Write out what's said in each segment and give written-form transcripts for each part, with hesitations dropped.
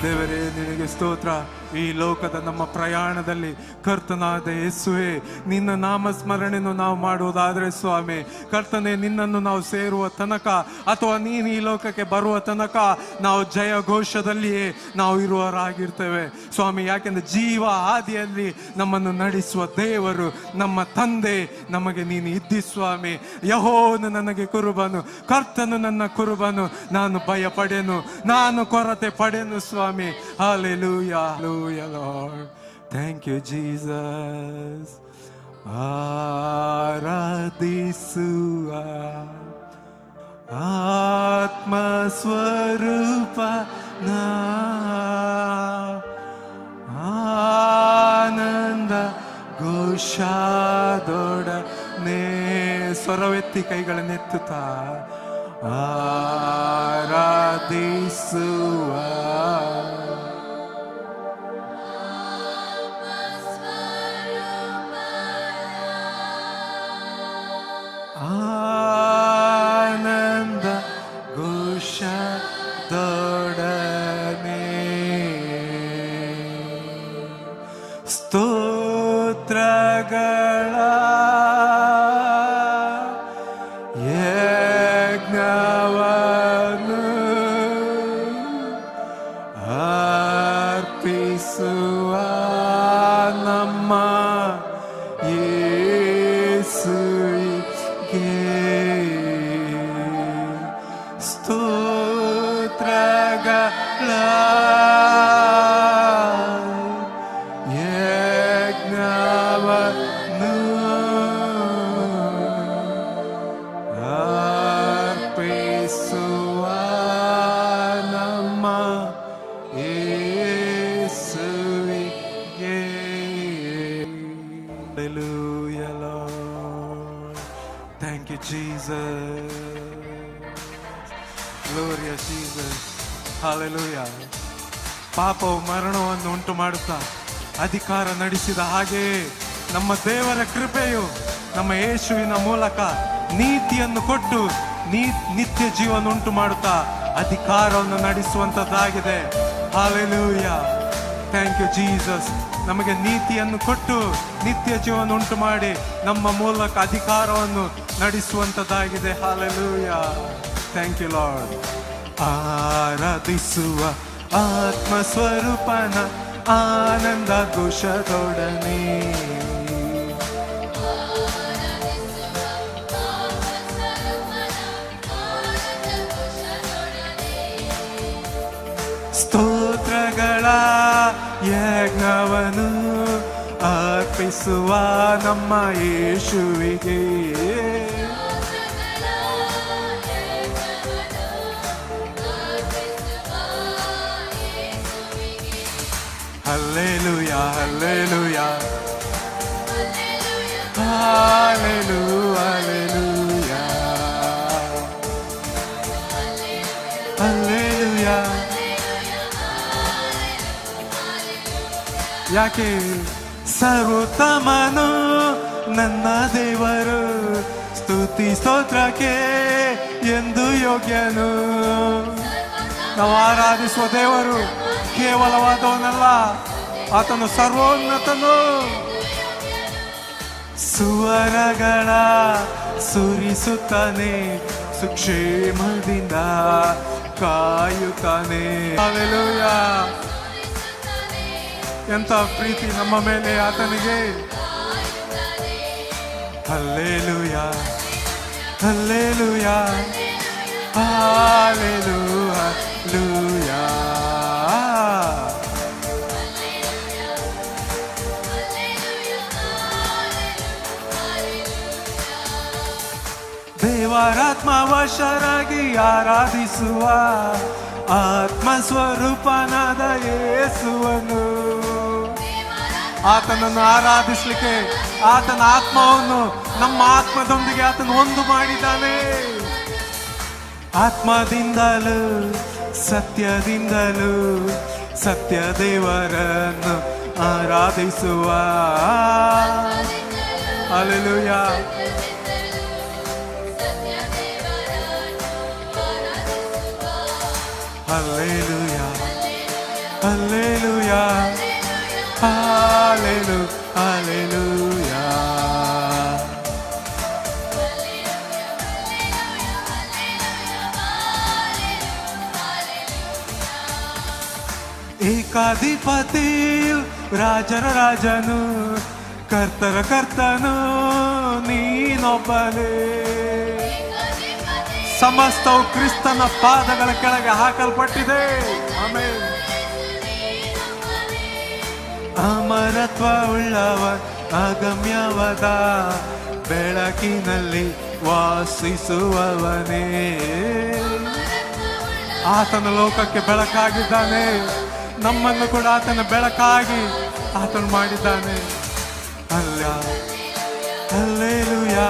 ದೇವರೇ, ನಿನಗೆ ಸ್ತೋತ್ರ. ಈ ಲೋಕದ ನಮ್ಮ ಪ್ರಯಾಣದಲ್ಲಿ ಕರ್ತನಾದ ಯೇಸುವೆ, ನಿನ್ನ ನಾಮಸ್ಮರಣೆಯನ್ನು ನಾವು ಮಾಡುವುದಾದರೆ ಸ್ವಾಮಿ, ಕರ್ತನೆ, ನಿನ್ನನ್ನು ನಾವು ಸೇರುವ ತನಕ ಅಥವಾ ನೀನು ಈ ಲೋಕಕ್ಕೆ ಬರುವ ತನಕ ನಾವು ಜಯ ಘೋಷದಲ್ಲಿಯೇ ನಾವು ಇರುವವರಾಗಿರ್ತೇವೆ ಸ್ವಾಮಿ. ಯಾಕೆಂದ್ರೆ ಜೀವ ಹಾದಿಯಲ್ಲಿ ನಮ್ಮನ್ನು ನಡೆಸುವ ದೇವರು ನಮ್ಮ ತಂದೆ, ನಮಗೆ ನೀನು ಇದ್ದಿ ಸ್ವಾಮಿ. ಯೆಹೋವನು ನನಗೆ ಕುರುಬನು, ಕರ್ತನು ನನ್ನ ಕುರುಬನು, ನಾನು ಭಯ ಪಡೆನು, ನಾನು ಕೊರತೆ ಪಡೆನು ಸ್ವಾಮಿ. Hallelujah, hallelujah, Lord. Thank you, Jesus. ಆರಾಧಿಸುವ ಆತ್ಮ ಸ್ವರೂಪ ಆನಂದ ಘೋಷದೊಡನೆ ಸ್ವರವೆತ್ತಿ ಕೈಗಳನ್ನೆತ್ತುತ್ತಾ ಆರಾಧಿಸುವ ಆನಂದ ಘೋಷದೊಡನೆ ಸ್ತೋತ್ರಗಳ ಯಜ್ಞವನ್ನು ಅರ್ಪಿಸುವ ನಮ್ಮ ಯೇಸುವಿಗೆ ಸ್ತೋತ್ರಗಳ ಯಜ್ಞವನ್ನು ಅರ್ಪಿಸುವ ನಮ್ಮ ಯೇಸುವಿಗೆ. Hallelujah, Lord. Thank you, Jesus. Gloria Jesus. Hallelujah. ಪಾಪವು ಮರಣವನ್ನು ಉಂಟು ಮಾಡುತ್ತಾ ಅಧಿಕಾರ ನಡೆಸಿದ ಹಾಗೆ ನಮ್ಮ ದೇವರ ಕೃಪೆಯು ನಮ್ಮ ಯೇಸುವಿನ ಮೂಲಕ ನೀತಿಯನ್ನು ಕೊಟ್ಟು ನಿತ್ಯ ಜೀವನ ಉಂಟು ಮಾಡುತ್ತಾ ಅಧಿಕಾರವನ್ನು ನಡೆಸುವಂತದ್ದಾಗಿದೆ. Hallelujah. Thank you, Jesus. ನಮಗೆ ನೀತಿಯನ್ನು ಕೊಟ್ಟು ನಿತ್ಯ ಜೀವನ ಉಂಟು ಮಾಡಿ ನಮ್ಮ ಮೂಲಕ ಅಧಿಕಾರವನ್ನು ನಡೆಸುವಂತದ್ದಾಗಿದೆ. Hallelujah. Thank you, Lord. ಆರಾಧಿಸುವ ಆತ್ಮ ಸ್ವರೂಪನ ಆನಂದ ಘೋಷದೊಡನೆ ಸ್ತೋತ್ರಗಳ ಯಜ್ಞವನ್ನು ಅರ್ಪಿಸುವ ನಮ್ಮ ಯೇಸುವಿಗೆ Hallelujah, hallelujah, hallelujah, hallelujah, hallelujah. ಯಾಕೆ ಸರ್ವೋತ್ತಮನು ನನ್ನ ದೇವರು, ಸ್ತುತಿ ಸ್ತೋತ್ರಕ್ಕೆ ಎಂದು ಯೋಗ್ಯನು. ನಾವು ಆರಾಧಿಸುವ ದೇವರು ಕೇವಲವಾದವನಲ್ಲ, ಆತನು ಸರ್ವೋನ್ನತನು. ಸುವರಗಳ ಸುರಿಸುತ್ತಾನೆ, ಸುಕ್ಷೇಮದಿಂದ ಕಾಯುತ್ತಾನೆ. ಹಲ್ಲೆಲೂಯಾ. ಎಂತ ಪ್ರೀತಿ ನಮ್ಮ ಮೇಲೆ ಆತನಿಗೆ. Hallelujah, hallelujah, hallelujah, hallelujah. ದೇವರಾತ್ಮ ವಶರಾಗಿ ಆರಾಧಿಸುವ ಆತ್ಮ ಸ್ವರೂಪನಾದ ಯೇಸುವನ್ನು, ಆತನನ್ನು ಆರಾಧಿಸಲಿಕ್ಕೆ ಆತನ ಆತ್ಮವನ್ನು ನಮ್ಮ ಆತ್ಮದೊಂದಿಗೆ ಆತನು ಒಂದು ಮಾಡಿದ್ದಾನೆ. ಆತ್ಮದಿಂದಲೂ ಸತ್ಯದಿಂದಲೂ ಸತ್ಯ ದೇವರನ್ನು ಆರಾಧಿಸುವ. Hallelujah. Hallelujah, Hallelujah, Hallelujah, Hallelujah. ಏಕಾಧಿಪತಿಯು ರಾಜರ ರಾಜನು, ಕರ್ತರ ಕರ್ತನು ನೀನೊಬ್ಬನೇ. ಸಮಸ್ತವು ಕ್ರಿಸ್ತನ ಪಾದಗಳ ಕೆಳಗೆ ಹಾಕಲ್ಪಟ್ಟಿದೆ. ಆಮೆನ್. ಅಮರತ್ವ ಉಳ್ಳವ ಅಗಮ್ಯವಾದ ಬೆಳಕಿನಲ್ಲಿ ವಾಸಿಸುವವನೇ. ಆತನ ಲೋಕಕ್ಕೆ ಬೆಳಕಾಗಿದ್ದಾನೆ. ನಮ್ಮನ್ನು ಕೂಡ ಆತನ ಬೆಳಕಾಗಿ ಆತನು ಮಾಡಿದ್ದಾನೆ. ಅಲ್ಲ ಹಲ್ಲೆಲೂಯಾ,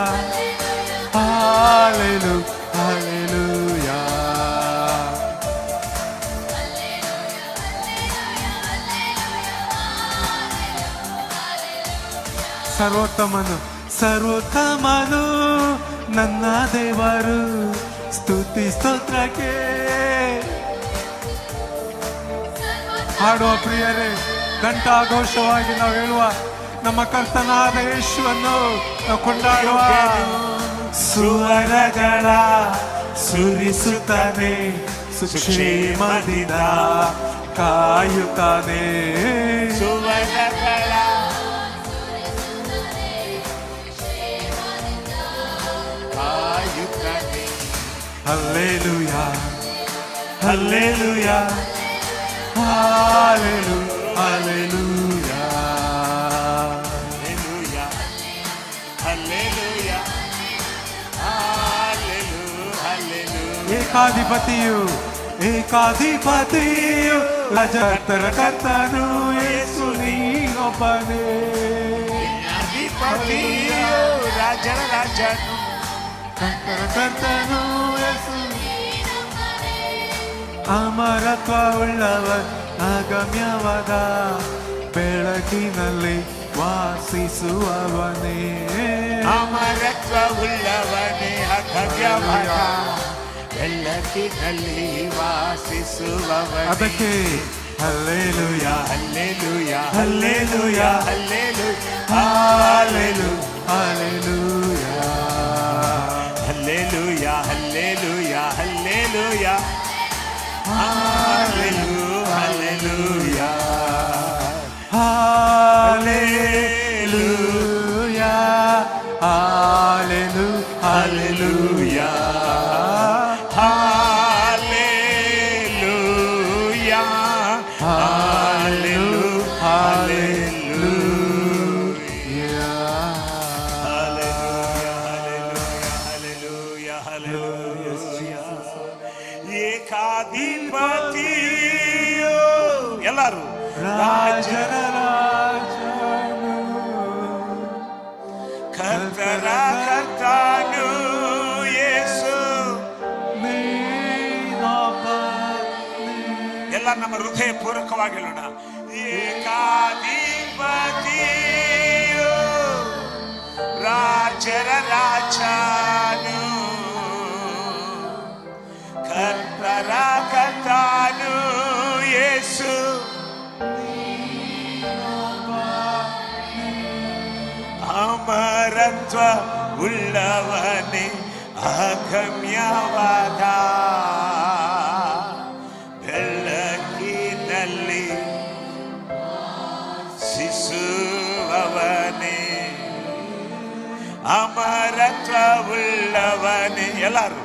ಹಲ್ಲೆಲೂಯಾ, ಹಲ್ಲೆಲೂಯಾ. ಸರ್ವೋತ್ತಮನು ಸರ್ವೋತ್ತಮನು ನನ್ನ ದೇವರು, ಸ್ತುತಿ ಸ್ತೋತ್ರಕ್ಕೆ. ಹಾಡುವ ಪ್ರಿಯರೇ, ಘಂಟಾಘೋಷವಾಗಿ ನಾವು ಹೇಳುವ ನಮ್ಮ ಕರ್ತನಾದ ಯೇಸುವನ್ನು ನಾವು ಕೊಂಡಾಡುವ. ಸುವರಗಳ ಸುರಿಸುತ್ತಾನೆ, ಸುಕ್ಷೇಮದಿಂದ ಕಾಯುತ್ತಾನೆ. ಸುವರಗಳ ಕಾಯುತ್ತಾನೆ. Hallelujah, hallelujah, hallelujah, hallelujah, hallelujah, hallelujah, hallelujah. ಏಕಾಧಿಪತಿಯು ಏಕಾಧಿಪತಿಯು ರಾಜರ ಕರ್ತನು ಯೇಸು ನೀನೊಬ್ಬನೇ. ಅಧಿಪತಿಯು ರಾಜರ ರಾಜನು, ಕರ್ತರ ಕರ್ತನು ಯೇಸು. ಅಮರತ್ವ ಉಳ್ಳವ ಅಗಮ್ಯವಾದ ಬೆಳಕಿನಲ್ಲಿ ವಾಸಿಸುವವನೇ. ಅಮರತ್ವ ಉಳ್ಳವನೇ ಅಗಮ್ಯವಾದ ಬೆಳಕಿನಲ್ಲಿ ವಾಸಿಸುವವನೇ. ಅದಕ್ಕೆ hallelujah, hallelujah, hallelujah, hallelujah, hallelujah, hallelujah, hallelujah, hallelujah, hallelujah, hallelujah, hallelujah, hallelujah, hallelujah, hallelujah, hallelujah, hallelujah. ಏಕಾಧಿಪತಿಯು ಎಲ್ಲರೂ ರಾಜರ ರಾಜನು, ಕರ್ತರ ಕರ್ತನು ಯೇಸು ನೀನೊಬ್ಬನೇ. ಎಲ್ಲ ನಮ್ಮ ಹೃದಯ ಪೂರ್ವಕವಾಗಿ ಹೇಳೋಣ. ಏಕಾಧಿಪತಿಯು ರಾಜರ ರಾಜನು, ಕರ್ತರ ಕರ್ತನು ಯೇಸು ಅಮರತ್ವ ಉಳ್ಳವನೇ ಅಗಮ್ಯವಾದ ಬೆಳಕಿನಲ್ಲಿ ಶಿಸುವವನೇ. ಅಮರತ್ವ ಉಳ್ಳವನೇ ಎಲ್ಲರೂ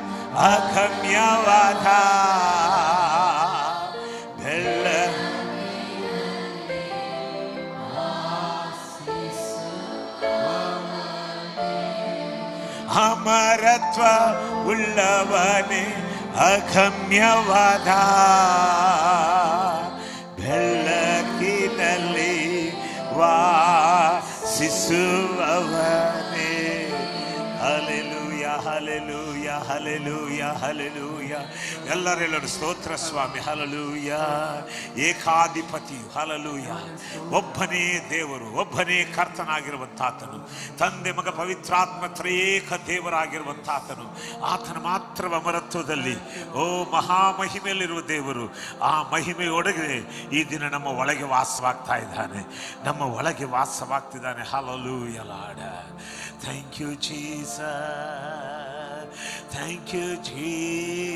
ಅಗಮ್ಯವಾದ ಬೆಳ್ಳ ಅಮರತ್ವ ಉಳ್ಳವನೇ ಅಗಮ್ಯವಾದ ಬೆಳಕಿನಲ್ಲಿ ವಾಸಿಸುವವನೇ. Hallelujah, hallelujah. Hallelujah hallelujah hallelujah. ಎಲ್ಲರೆಲ್ಲರೂ ಸ್ತೋತ್ರ ಸ್ವಾಮಿ. ಹಲ್ಲೆಲೂಯ. ಏಕಾಧಿಪತಿಯು ಹಲ್ಲೆಲೂಯ, ಒಬ್ಬನೇ ದೇವರು, ಒಬ್ಬನೇ ಕರ್ತನಾಗಿರುವಂತಾತನು, ತಂದೆ ಮಗ ಪವಿತ್ರಾತ್ಮ ತ್ರಿಯೇಕ ದೇವರಾಗಿರುವಂತಾತನು. ಆತನ ಮಾತ್ರ ಅಮರತ್ವದಲ್ಲಿ ಓ ಮಹಾಮಹಿಮೆಯಲ್ಲಿರುವ ದೇವರು. ಆ ಮಹಿಮೆಯೊಳಗೆ ಈ ದಿನ ನಮ್ಮ ಒಳಗೆ ವಾಸವಾಗ್ತಾ ಇದ್ದಾನೆ, ನಮ್ಮ ಒಳಗೆ ವಾಸವಾಗ್ತಿದ್ದಾನೆ. Hallelujah Lord. Thank you Jesus, thank you Jesus.